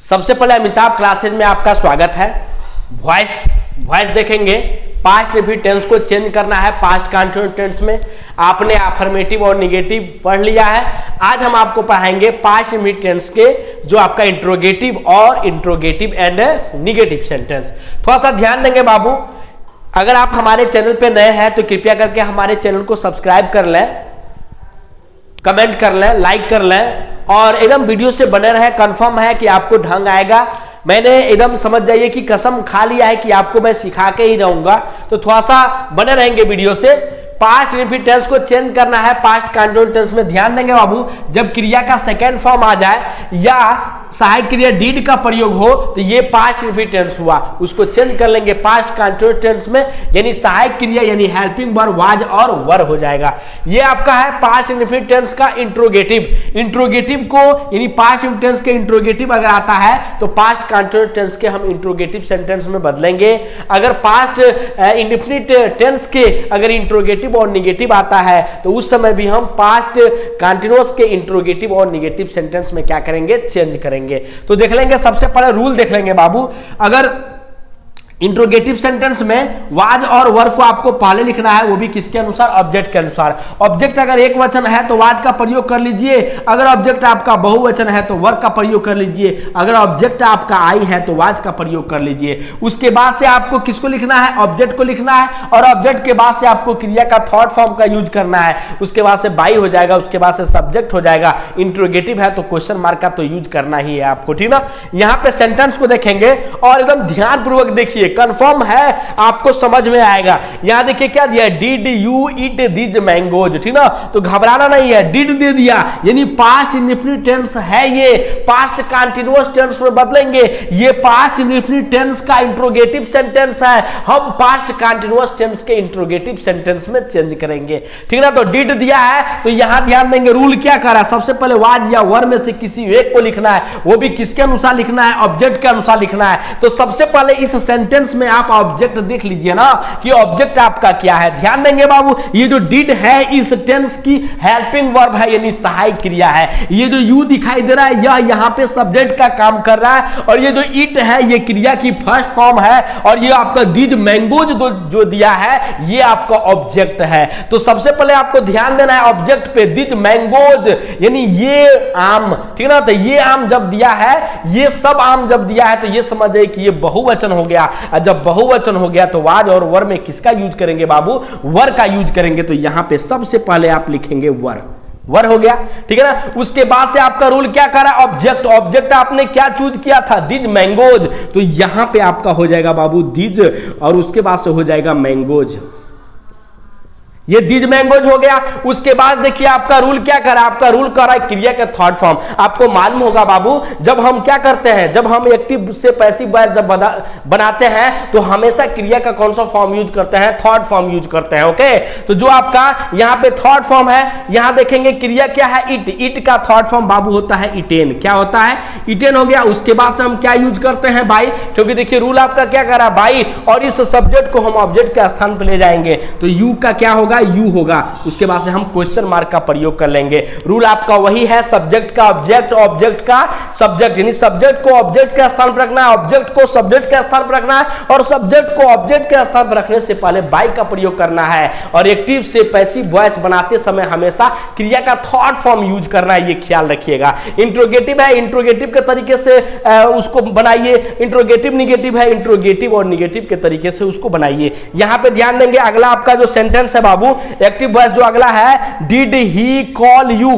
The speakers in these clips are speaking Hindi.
सबसे पहले अमिताभ क्लासेज में आपका स्वागत है। वॉइस देखेंगे। पास्ट रिपीट टेंस को चेंज करना है पास्ट कंटिन्यूअस टेंस में। आपने अफर्मेटिव और निगेटिव पढ़ लिया है। आज हम आपको पढ़ाएंगे पास्ट रिपीट टेंस के जो आपका इंट्रोगेटिव और इंट्रोगेटिव एंड निगेटिव सेंटेंस। थोड़ा सा ध्यान देंगे बाबू। अगर आप हमारे चैनल पे नए हैं तो कृपया करके हमारे चैनल को सब्सक्राइब कर लें, कमेंट कर लें, लाइक कर लें और एकदम वीडियो से बने रहे। कंफर्म है कि आपको ढंग आएगा। मैंने एकदम समझ जाइए कि कसम खा लिया है कि आपको मैं सिखा के ही रहूंगा, तो थोड़ा सा बने रहेंगे वीडियो से। पास्ट रिपीट टेंस को चेंज करना है पास्ट कंटिन्यूअस टेंस में। ध्यान देंगे बाबू, जब क्रिया का सेकेंड फॉर्म आ जाए या सहायक क्रिया डीड का प्रयोग हो तो ये पास्ट रिपीट टेंस हुआ, उसको चेंज कर लेंगे पास्ट कंटिन्यूअस टेंस में, यानी सहायक क्रिया यानी हेल्पिंग वर्ब वाज और वर हो जाएगा। ये आपका है पास्ट रिपीट टेंस का इंट्रोगेटिव। इंट्रोगेटिव को यानी पास्ट रिपीट टेंस के इंट्रोगेटिव अगर आता है तो पास्ट कंटिन्यूअस टेंस के हम इंट्रोगेटिव सेंटेंस में बदलेंगे। अगर पास्ट इंडेफिनिट टेंस के अगर इंट्रोगेटिव और निगेटिव आता है तो उस समय भी हम पास्ट कंटिन्यूअस के इंट्रोगेटिव और निगेटिव सेंटेंस में क्या करेंगे, चेंज करेंगे। तो देख लेंगे, सबसे पहले रूल देख लेंगे बाबू। अगर इंट्रोगेटिव सेंटेंस में वाज और वर को आपको पहले लिखना है, वो भी किसके अनुसार, ऑब्जेक्ट के अनुसार। ऑब्जेक्ट अगर एक वचन है तो वाज का प्रयोग कर लीजिए, अगर ऑब्जेक्ट आपका बहुवचन है तो वर का प्रयोग कर लीजिए, अगर ऑब्जेक्ट आपका आई है तो वाज का प्रयोग कर लीजिए। उसके बाद से आपको किसको लिखना है, ऑब्जेक्ट को लिखना है, और ऑब्जेक्ट के बाद से आपको क्रिया का थर्ड फॉर्म का यूज करना है। उसके बाद से बाई हो जाएगा, उसके बाद से सब्जेक्ट हो जाएगा। इंट्रोगेटिव है तो क्वेश्चन मार्क का तो यूज करना ही है आपको, ठीक ना। यहाँ पे सेंटेंस को देखेंगे और एकदम ध्यान पूर्वक देखिए, कंफर्म है आपको समझ में आएगा। यहां देखिए क्या दिया है, did you eat these mangoes, ठीक ना। तो घबराना नहीं है, डिड दे दिया यानी पास्ट इंडेफिनिट टेंस है। ये पास्ट कंटीन्यूअस टेंस में बदलेंगे। ये पास्ट इंडेफिनिट टेंस का इंट्रोगेटिव सेंटेंस है, हम पास्ट कंटीन्यूअस टेंस के इंट्रोगेटिव सेंटेंस में चेंज करेंगे, ठीक ना। तो डिड दिया है तो यहां ध्यान देंगे रूल क्या कर रहा है, सबसे पहले वाज या वर में से किसी एक को लिखना है, वो भी किसके अनुसार लिखना है, ऑब्जेक्ट के अनुसार लिखना है। तो सबसे पहले इस सेंटेंस में आप ऑब्जेक्ट देख लीजिए ना कि ऑब्जेक्ट आपका क्या है। ध्यान देंगे बाबू, ये जो डिड है इस टेंस की हेल्पिंग वर्ब है यानी सहायक क्रिया है। ये जो यू दिखाई दे रहा है यह यहां पे सब्जेक्ट का काम कर रहा है, और ये जो इट है ये क्रिया की फर्स्ट फॉर्म है, और ये आपका दीज मैंगोज जो दिया है ये आपका ऑब्जेक्ट है। तो सबसे पहले आपको ध्यान देना है ऑब्जेक्ट पे, दीज मैंगोज यानी ये आम, ठीक ना। तो ये आम जब दिया है, ये सब आम जब दिया है तो ये समझ जाइए कि ये बहुवचन हो गया। जब बहुवचन हो गया तो वाज और वर में किसका यूज करेंगे बाबू, वर का यूज करेंगे। तो यहां पे सबसे पहले आप लिखेंगे वर, वर हो गया, ठीक है ना। उसके बाद से आपका रूल क्या कर रहा है, ऑब्जेक्ट। ऑब्जेक्ट आपने क्या चूज किया था, दीज मैंगोज, तो यहां पे आपका हो जाएगा बाबू दीज, और उसके बाद से हो जाएगा मैंगोज। ये दीज मैंगोज हो गया। उसके बाद देखिए आपका रूल क्या कर रहा है, आपका रूल कर रहा है क्रिया का थर्ड फॉर्म। आपको मालूम होगा बाबू, जब हम क्या करते हैं, जब हम एक्टिव से पैसिव वॉइस जब बनाते हैं तो हमेशा क्रिया का कौन सा फॉर्म यूज करते हैं, थर्ड फॉर्म यूज करते हैं। ओके, तो जो आपका यहाँ पे थर्ड फॉर्म है, यहां देखेंगे क्रिया क्या है, इट। इट का थर्ड फॉर्म बाबू होता है इटेन। क्या होता है, इटेन हो गया। उसके बाद से हम क्या यूज करते हैं, बाई, क्योंकि देखिए रूल आपका क्या कर रहा है, बाई, और इस सब्जेक्ट को हम ऑब्जेक्ट के स्थान पर ले जाएंगे तो यू का क्या होगा, यू होगा। उसके बाद से हम क्वेश्चन मार्क का प्रयोग कर लेंगे। रूल आपका वही है, सब्जेक्ट का ऑब्जेक्ट, ऑब्जेक्ट का सब्जेक्ट, यानी सब्जेक्ट को ऑब्जेक्ट के स्थान पर रखना है, ऑब्जेक्ट को सब्जेक्ट के स्थान पर रखना है, और सब्जेक्ट को ऑब्जेक्ट के स्थान पर रखने से पहले बाई का प्रयोग करना है। और एक्टिव से पैसिव वॉइस बनाते समय हमेशा क्रिया का थर्ड फॉर्म यूज करना है, ये ख्याल रखिएगा। इंट्रोगेटिव है, इंट्रोगेटिव के तरीके से उसको बनाइए। इंट्रोगेटिव निगेटिव है, इंट्रोगेटिव और निगेटिव के तरीके से उसको बनाइए। यहां पे ध्यान देंगे, अगला आपका जो सेंटेंस है बाबू, एक्टिव वॉइस जो अगला है, डिड ही कॉल यू।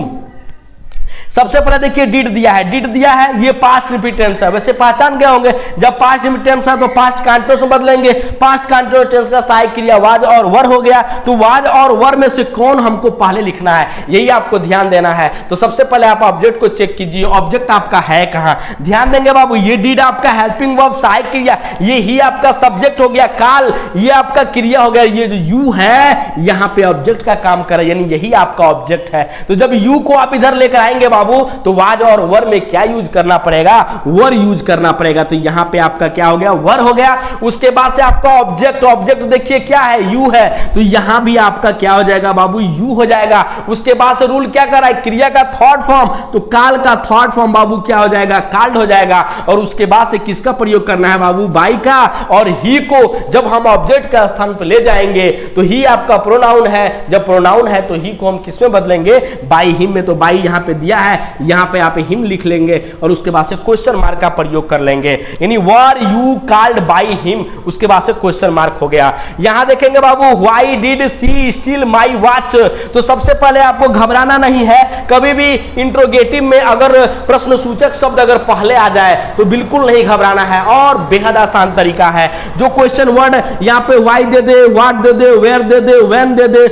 सबसे पहले देखिए डिड दिया है, डिड दिया है, ये पास्ट रिपीट टेंस है। वैसे पहचान गए होंगे, जब पास्ट रिपीट टेंस है तो पास्ट कंटीन्यूअस में बदलेंगे। पास्ट कंटीन्यूअस टेंस का सहायक क्रिया वाज और वर हो गया, तो वाज और वर में से कौन हमको पहले लिखना है, यही आपको ध्यान देना है। तो सबसे पहले आप ऑब्जेक्ट को चेक कीजिए, ऑब्जेक्ट आपका है कहां। ध्यान देंगे बाबू, ये डिड आपका हेल्पिंग वर्ब सहायक क्रिया, ये ही आपका सब्जेक्ट हो गया, काल ये आपका क्रिया हो गया, ये जो यू है यहां पे ऑब्जेक्ट का काम करे, यानी यही आपका ऑब्जेक्ट है। तो जब यू को आप इधर लेकर आएंगे बाबू बाबू, तो वाज और वर में क्या यूज करना पड़ेगा, वर यूज करना पड़ेगा। तो यहां पे आपका क्या हो गया, वर हो गया। उसके बाद से आपका ऑब्जेक्ट, ऑब्जेक्ट देखिए क्या है, यू है, तो यहां भी आपका क्या हो जाएगा बाबू, यू हो जाएगा। उसके बाद से रूल क्या कर रहा है, क्रिया का थर्ड फॉर्म, तो काल का थर्ड फॉर्म बाबू क्या हो जाएगा, काल्ड हो जाएगा। और उसके बाद से किसका प्रयोग करना है बाबू, बाई का। और ही को जब हम ऑब्जेक्ट का स्थान पर ले जाएंगे तो ही आपका प्रोनाउन है, जब प्रोनाउन है तो ही को हम किसमें बदलेंगे, बाई हिम में। तो बाई यहां पे दिया है, यहां पे आप हिम लिख लेंगे और उसके बाद से क्वेश्चन मार्क का प्रयोग कर लेंगे, यानी were you called by him, उसके बाद से क्वेश्चन मार्क हो गया। यहां देखेंगे बाबू, why did she steal my watch, तो सबसे पहले आपको घबराना नहीं है। कभी भी इंट्रोगेटिव में अगर प्रश्न सूचक शब्द अगर पहले आ जाए तो बिल्कुल नहीं घबराना है, और बेहद आसान तरीका है। जो क्वेश्चन वर्ड यहां पे व्हाई दे दे, व्हाट दे दे, वेयर दे दे, व्हेन दे दे,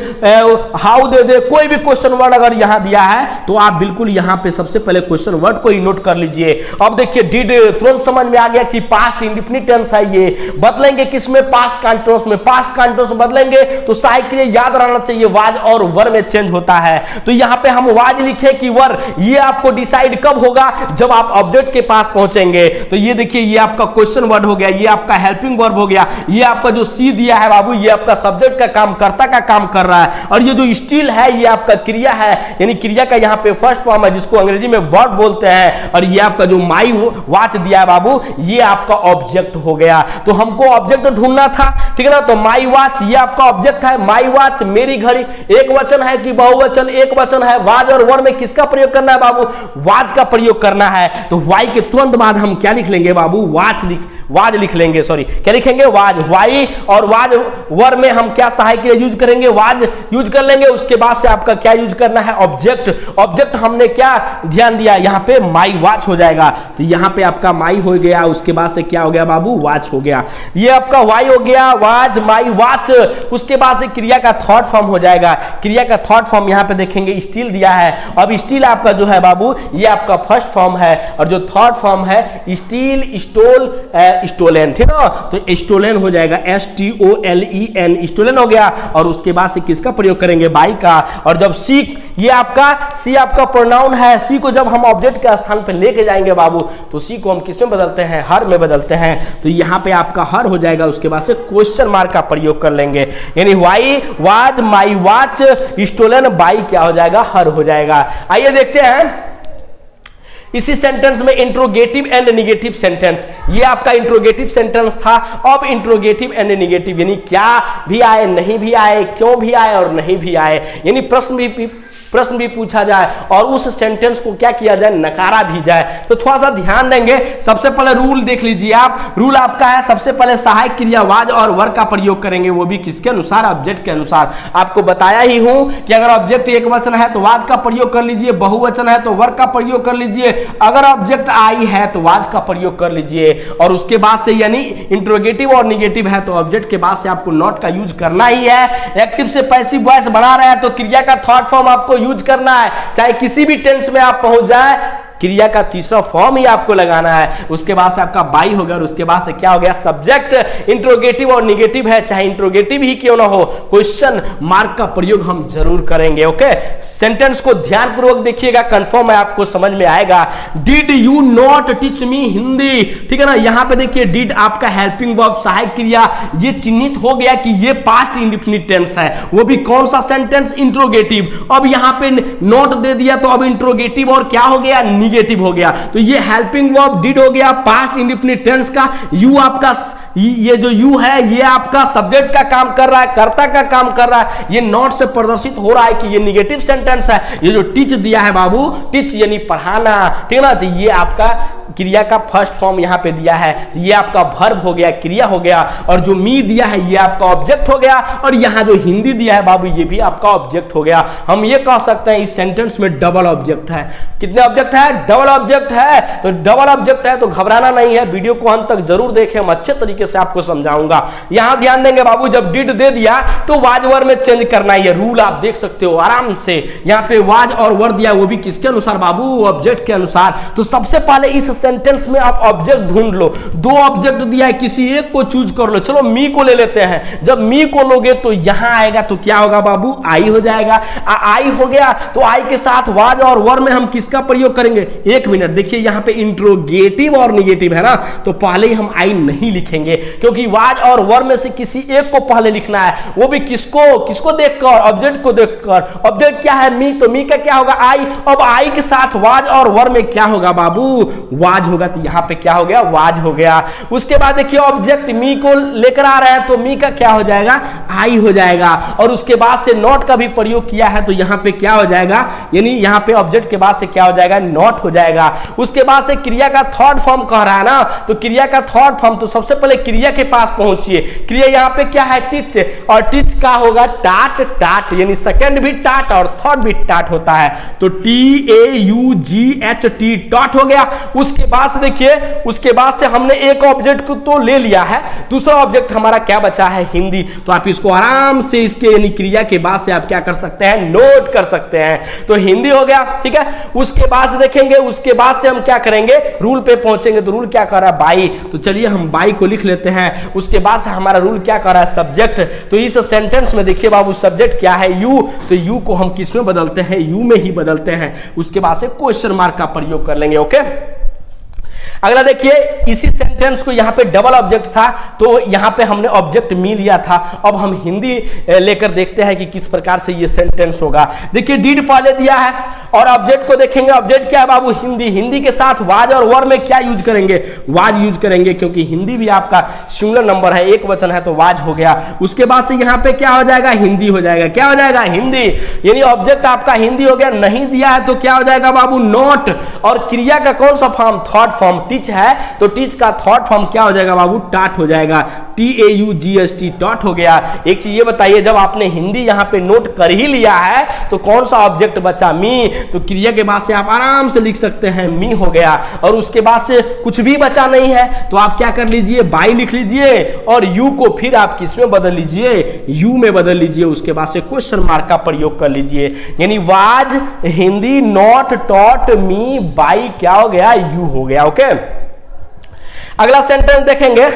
हाउ दे दे, कोई भी क्वेश्चन वर्ड अगर यहां दिया है तो आप बिल्कुल यहां पे सबसे पहले क्वेश्चन वर्ड को ही नोट कर लीजिए। अब देखिए डिड, तुरंत समझ में आ गया कि पास्ट इंडेफिनिट टेंस है, ये बदलेंगे किसमें, पास्ट कंटीन्यूअस में। पास्ट कंटीन्यूअस बदलेंगे तो सहायक क्रिया याद रहना चाहिए, वाज और वर में चेंज होता है। तो यहां पे हम वाज लिखे कि वर, ये आपको डिसाइड कब होगा, जब आप ऑब्जेक्ट के पास पहुंचेंगे। तो ये देखिए, ये आपका क्वेश्चन वर्ड हो गया, ये आपका हेल्पिंग वर्ब हो गया, ये आपका जो सी दिया है बाबू, ये आपका सब्जेक्ट का काम, कर्ता का काम कर रहा है। और ये जो स्टील है ये आपका क्रिया है, यानी क्रिया का यहाँ पे फर्स्ट फॉर्म है जिसको अंग्रेजी में वर्ब बोलते हैं। और ये आपका जो माई वॉच दिया है बाबू, ये आपका ऑब्जेक्ट हो गया। तो हमको ऑब्जेक्ट ढूंढना था, ठीक है ना। तो माई वॉच ये आपका ऑब्जेक्ट है, माई वॉच मेरी घड़ी, एक वचन है कि बहुवचन, एक वचन है। वाज और वर में किसका प्रयोग करना है बाबू, वाज का प्रयोग करना है। तो वाई के तुरंत बाद हम क्या लिख लेंगे बाबू, वाज लिख लेंगे, सॉरी क्या लिखेंगे, वाज। वाई और वाज वर में हम क्या सहायक के लिए यूज करेंगे, वाज यूज कर लेंगे। उसके बाद से आपका क्या यूज करना है, ऑब्जेक्ट। ऑब्जेक्ट हमने क्या ध्यान दिया, यहां पे माई वॉच हो जाएगा। तो यहां पे आपका माई हो गया, उसके बाद से क्या हो गया बाबू, वॉच हो गया। ये आपका वाई हो गया, वाज माई वॉच। उसके बाद से क्रिया का थर्ड फॉर्म हो जाएगा। क्रिया का थर्ड फॉर्म यहां पे देखेंगे स्टील दिया है। अब स्टील आपका जो है बाबू, ये आपका फर्स्ट फॉर्म है, और जो थर्ड फॉर्म है स्टील, स्टोल, स्टोलन, ठीक है। तो स्टोलन हो जाएगा, STOLEN, स्टोलन हो गया। और उसके बाद से किसका प्रयोग करेंगे, बाई का। और जब सी, ये आपका सी आपका प्रोनाउन है, सी को जब हम ऑब्जेक्ट के स्थान पे लेके जाएंगे बाबू, तो सी को हम किसमें बदलते हैं, हर में बदलते हैं। तो यहां पे आपका हर हो जाएगा, उसके बाद से क्वेश्चन मार्क का प्रयोग कर लेंगे, यानी why was my watch stolen by क्या हो जाएगा, हर हो जाएगा। आइए देखते हैं इसी सेंटेंस में इंट्रोगेटिव एंड निगेटिव सेंटेंस। ये आपका इंट्रोगेटिव सेंटेंस था। अब इंट्रोगेटिव एंड निगेटिव, यानी क्या भी आए, नहीं भी आए, क्यों भी आए और नहीं भी आए, यानी प्रश्न भी पूछा जाए और उस सेंटेंस को क्या किया जाए, नकारा भी जाए। तो थोड़ा सा ध्यान देंगे। सबसे पहले रूल देख लीजिए आप। रूल आपका है, सबसे पहले सहायक क्रिया वाज और वर का प्रयोग करेंगे, वो भी किसके अनुसार, ऑब्जेक्ट के अनुसार। आपको बताया ही हूं कि अगर ऑब्जेक्ट एक वचन है तो वाज का प्रयोग कर लीजिए, बहुवचन है तो वर का प्रयोग कर लीजिए, अगर ऑब्जेक्ट आई है तो वाज का प्रयोग कर लीजिए। और उसके बाद से यानी इंट्रोगेटिव और निगेटिव है तो ऑब्जेक्ट के बाद से आपको नॉट का यूज करना ही है। एक्टिव से पैसिव वॉइस बना रहे हैं तो क्रिया का थर्ड फॉर्म आपको यूज करना है, चाहे किसी भी टेंस में आप पहुंच जाए, क्रिया का तीसरा फॉर्म ही आपको लगाना है। उसके बाद से आपका बाई हो गया और उसके बाद से क्या हो गया, सब्जेक्ट। इंट्रोगेटिव और निगेटिव है, चाहे इंट्रोगेटिव ही क्यों ना हो, क्वेश्चन मार्क का प्रयोग हम जरूर करेंगे। ओके, सेंटेंस को ध्यानपूर्वक देखिएगा, कंफर्म है आपको समझ में आएगा। Did you not teach me Hindi, ठीक है ना। यहां पे देखिए डिड आपका हेल्पिंग वर्ब, सहायक क्रिया, ये चिन्हित हो गया कि ये पास्ट इंडेफिनिट टेंस है, वो भी कौन सा सेंटेंस, इंट्रोगेटिव। अब यहां पे नॉट दे दिया तो अब इंट्रोगेटिव और क्या हो गया, निगेटिव हो गया। तो ये हेल्पिंग वर्ब डिड हो गया पास्ट इंडेफिनिट टेंस का। यू आपका, ये जो यू है ये आपका सब्जेक्ट का काम कर रहा है, कर्ता का काम कर रहा है। ये नॉट से प्रदर्शित हो रहा है कि ये निगेटिव सेंटेंस है। ये जो टीच दिया है बाबू, टीच यानी पढ़ाना, ठीक है ना। तो ये आपका क्रिया का फर्स्ट फॉर्म यहां पे दिया है, तो ये आपका वर्ब हो गया, क्रिया हो गया। और जो मी दिया है ये आपका ऑब्जेक्ट हो गया। और यहां जो हिंदी दिया है बाबू, ये भी आपका ऑब्जेक्ट हो गया। हम ये कह सकते हैं इस सेंटेंस में डबल ऑब्जेक्ट है। कितने ऑब्जेक्ट है, डबल ऑब्जेक्ट है। तो डबल ऑब्जेक्ट है तो घबराना नहीं है, वीडियो को अंत तक जरूर देखें, हम अच्छे तरीके से आपको समझाऊंगा। यहां ध्यान देंगे बाबू, जब डिड दे दिया तो वाज वर में चेंज करना है। रूल आप देख सकते हो आराम से, यहां पे वाज और वर दिया, वो भी किसके अनुसार बाबू, ऑब्जेक्ट के अनुसार। तो सबसे पहले इस सेंटेंस में आप ऑब्जेक्ट ढूंढ लो। दो ऑब्जेक्ट दिया है, किसी एक को चूज कर लो। चलो मी को ले लेते हैं। जब मी को लोगे तो यहां आएगा तो क्या होगा बाबू, आई हो जाएगा। आई हो गया तो आई के साथ वाज और वर में हम किसका प्रयोग करेंगे, एक मिनट देखिए यहां पे इंट्रोगेटिव और निगेटिव है ना, तो पहले ही हम आई नहीं लिखेंगे क्योंकि वाज और वर में से किसी एक को पहले लिखना है, वो भी किसको देखकर, ऑब्जेक्ट को देखकर। ऑब्जेक्ट क्या है, मी, तो मी का क्या होगा, आई। अब आई के साथ वाज और वर में क्या होगा बाबू, वाज होगा, तो यहां पे क्या हो गया, वाज हो गया। उसके बाद देखिए ऑब्जेक्ट मी को लेकर आ रहा है तो मी का क्या हो जाएगा, आई हो जाएगा। और उसके बाद से नॉट का भी प्रयोग किया है तो यहां पे क्या हो जाएगा, यानी यहां पे ऑब्जेक्ट के बाद से क्या हो जाएगा, नॉट हो जाएगा। उसके बाद से क्रिया का थर्ड फॉर्म कह रहा है ना, तो क्रिया का थर्ड फॉर्म, तो सबसे पहले क्रिया के पास पहुंचिए। क्रिया यहां पे क्या है, टीच, और टीच का होगा टाट, टाट, यानी सेकंड भी टाट और थर्ड भी टाट होता है, तो TAUGHT टाट हो गया। उसके बाद से देखिए, उसके बाद से हमने एक ऑब्जेक्ट को तो ले लिया है, दूसरा ऑब्जेक्ट हमारा क्या बचा है, हिंदी। तो आप इसको आराम से इसके यानी क्रिया के बाद से आप क्या कर सकते हैं, नोट कर सकते हैं। तो हिंदी हो गया, ठीक है। उसके बाद से देखेंगे, उसके बाद से हम क्या करेंगे, रूल पे पहुंचेंगे। तो रूल क्या कर रहा है, बाई, तो चलिए हम बाई को लिख लेते हैं। उसके बाद से हमारा रूल क्या कर रहा है, सब्जेक्ट। तो इस सेंटेंस में देखिए बाबू सब्जेक्ट क्या है, यू, तो यू को हम किस में बदलते हैं, यू में ही बदलते हैं। उसके बाद से क्वेश्चन मार्क का प्रयोग कर लेंगे। ओके, अगला देखिए, इसी सेंटेंस को यहां पे डबल ऑब्जेक्ट था तो यहां पे हमने ऑब्जेक्ट मी लिया था। अब हम हिंदी लेकर देखते हैं कि किस प्रकार से ये सेंटेंस होगा। देखिए डीड पहले दिया है और ऑब्जेक्ट को देखेंगे, ऑब्जेक्ट क्या है बाबू, हिंदी। हिंदी के साथ वाज और वर में क्या यूज करेंगे, वाज यूज करेंगे, क्योंकि हिंदी भी आपका सिंगुलर नंबर है, एक वचन है, तो वाज हो गया। उसके बाद से यहां पे क्या हो जाएगा, हिंदी हो जाएगा। क्या हो जाएगा, हिंदी, यानी ऑब्जेक्ट आपका हिंदी हो गया। नहीं दिया है तो क्या हो जाएगा बाबू, नोट। और क्रिया का कौन सा फॉर्म, थर्ड फॉर्म, टीच है, तो टीच का थर्ड फॉर्म क्या हो जाएगा बाबू, टाट हो जाएगा। TAUGHT टाट हो गया। एक चीज ये बताइए, जब आपने हिंदी यहां पे नोट कर ही लिया है तो कौन सा ऑब्जेक्ट बचा, मी। तो क्रिया के बाद से आप आराम से लिख सकते हैं, मी हो गया। और उसके बाद से कुछ भी बचा नहीं है तो आप क्या कर लीजिए, बाई लिख लीजिए और यू को फिर आप किस में बदल लीजिए, यू में बदल लीजिए। उसके बाद से क्वेश्चन मार्क का प्रयोग कर लीजिए, यानी was, Hindi, not, taught, me, by क्या हो गया, यू हो गया। ओके, अगला सेंटेंस देखेंगे,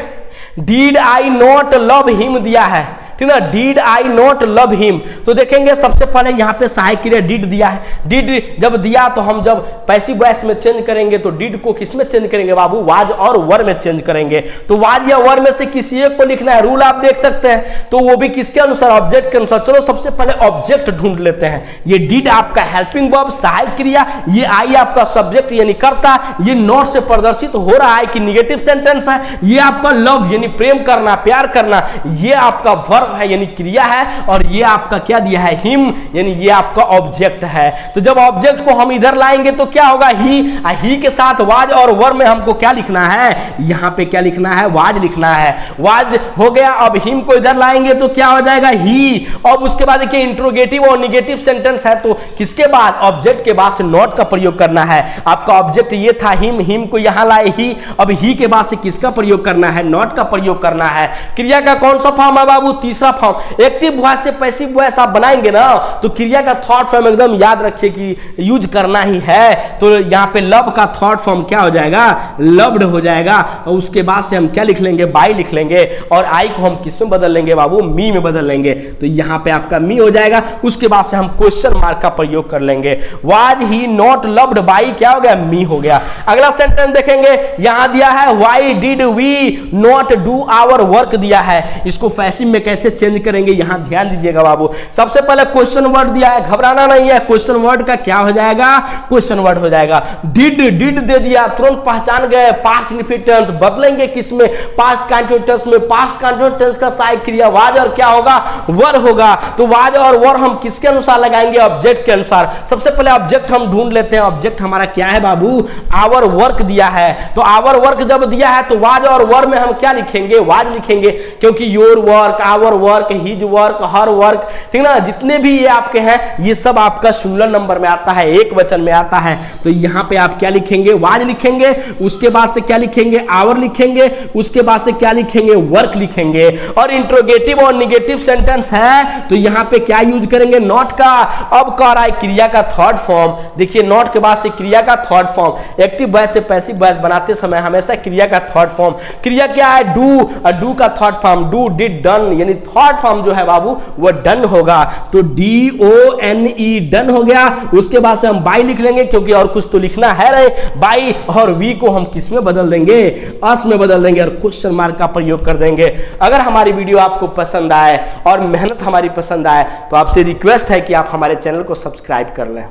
did I not love him दिया है, ठीक है, did I not love him. तो देखेंगे सबसे पहले यहाँ पे सहायक क्रिया डिड दिया है। डिड जब दिया तो हम जब पैसिव वॉइस में चेंज करेंगे तो डिड को किस में चेंज करेंगे बाबू, वाज और वर में चेंज करेंगे। तो वाज या वर में से किसी एक को लिखना है। रूल आप देख सकते हैं, तो वो भी किसके अनुसार, ऑब्जेक्ट के अनुसार। चलो सबसे पहले ऑब्जेक्ट ढूंढ लेते हैं। ये डिड आपका हेल्पिंग वर्ब, सहायक क्रिया, ये आई आपका सब्जेक्ट यानी कर्ता, ये नॉट से प्रदर्शित हो रहा है कि निगेटिव सेंटेंस है। ये आपका लव यानी प्रेम करना, प्यार करना, ये आपका वर्ब है यानी क्रिया है। और ये आपका क्या दिया है, हिम, यानी ये आपका ऑब्जेक्ट है। तो जब ऑब्जेक्ट को हम इधर लाएंगे तो क्या होगा, ही के साथ वाज और वर में हमको क्या लिखना है, यहां पे क्या लिखना है, वाज लिखना है। वाज हो गया। अब हिम को इधर लाएंगे तो क्या हो जाएगा, ही। अब उसके बाद देखिए इंट्रोगेटिव और निगेटिव सेंटेंस है तो किसके बाद, ऑब्जेक्ट के बाद से नॉट का प्रयोग करना है। आपका ऑब्जेक्ट ये था हिम, हिम को यहां लाए ही। अब ही के बाद से किसका प्रयोग करना है, नॉट का प्रयोग करना है। क्रिया का कौन सा फॉर्म है बाबू, तीसरा फॉर्म। एक्टिव वॉइस से पैसिव वॉइस आप बनाएंगे ना तो क्रिया का थर्ड फॉर्म एकदम याद रखिए कि यूज करना ही है। तो यहां पे लव का थर्ड फॉर्म क्या हो जाएगा, लव्ड हो जाएगा। और उसके बाद से हम क्या लिख लेंगे, बाई लिख लेंगे। और आई को हम किस में बदल लेंगे बाबू, मी में बदल लेंगे। तो यहां पे आपका मी हो जाएगा। उसके बाद से हम क्वेश्चन मार्क का प्रयोग कर लेंगे। Was he not loved by क्या हो गया, मी हो गया। अगला सेंटेंस देखेंगे, यहां दिया है why did we not do our work दिया है। इसको पैसिव में कैसे चेंज करेंगे यहां ध्यान दीजिएगा बाबू। सबसे पहले क्वेश्चन वर्ड दिया है, घबराना नहीं है। क्वेश्चन वर्ड का क्या हो जाएगा, क्वेश्चन वर्ड हो जाएगा। डिड दे दिया, तुरंत पहचान गए। पास्ट इंडेफिनिट टेंस बदलेंगे किसमें, पास्ट कंटिन्यूअस टेंस में। पास्ट कंटिन्यूअस टेंस का सहायक क्रिया वाज और क्या होगा, वर होगा। तो वाज और वर हम किसके अनुसार लगाएंगे, ऑब्जेक्ट के अनुसार। सबसे पहले ऑब्जेक्ट हम ढूंढ लेते हैं। ऑब्जेक्ट हमारा क्या है बाबू, आवर वर्क दिया है। तो आवर वर्क जब दिया है तो वाज और वर में हम क्या लिखेंगे, वाज लिखेंगे, क्योंकि your work, our our work, his work, her work, ठीक ना, जितने भी ये आपके हैं ये सब आपका सिंगुलर नंबर में आता है, एक वचन में आता है। तो यहाँ पे आप क्या लिखेंगे, वाज लिखेंगे, उसके बाद से क्या लिखेंगे, आवर लिखेंगे, उसके बाद से क्या लिखेंगे, वर्क लिखेंगे। और इंट्रोगेटिव और निगेटिव सेंटेंस है तो यहाँ पे क्या यूज करेंगे, नॉट का। अब कह रहा है क्रिया का थर्ड फॉर्म, देखिए नॉट के बाद से क्रिया का थर्ड फॉर्म, एक्टिव वॉइस से पैसिव वॉइस बनाते समय हमेशा क्रिया का थर्ड फॉर्म, क्रिया क्या है, डू, और डू का third form do, did, done, यानी थर्ड फॉर्म जो है बाबू वो डन होगा। तो DONE डन हो गया। उसके बाद से हम बाई लिख लेंगे क्योंकि और कुछ तो लिखना है नहीं। बाई और वी को हम किस में बदल देंगे, अस में बदल देंगे और क्वेश्चन मार्क का प्रयोग कर देंगे। अगर हमारी वीडियो आपको पसंद आए और मेहनत हमारी पसंद आए तो आपसे रिक्वेस्ट है कि आप हमारे चैनल को सब्सक्राइब कर लें।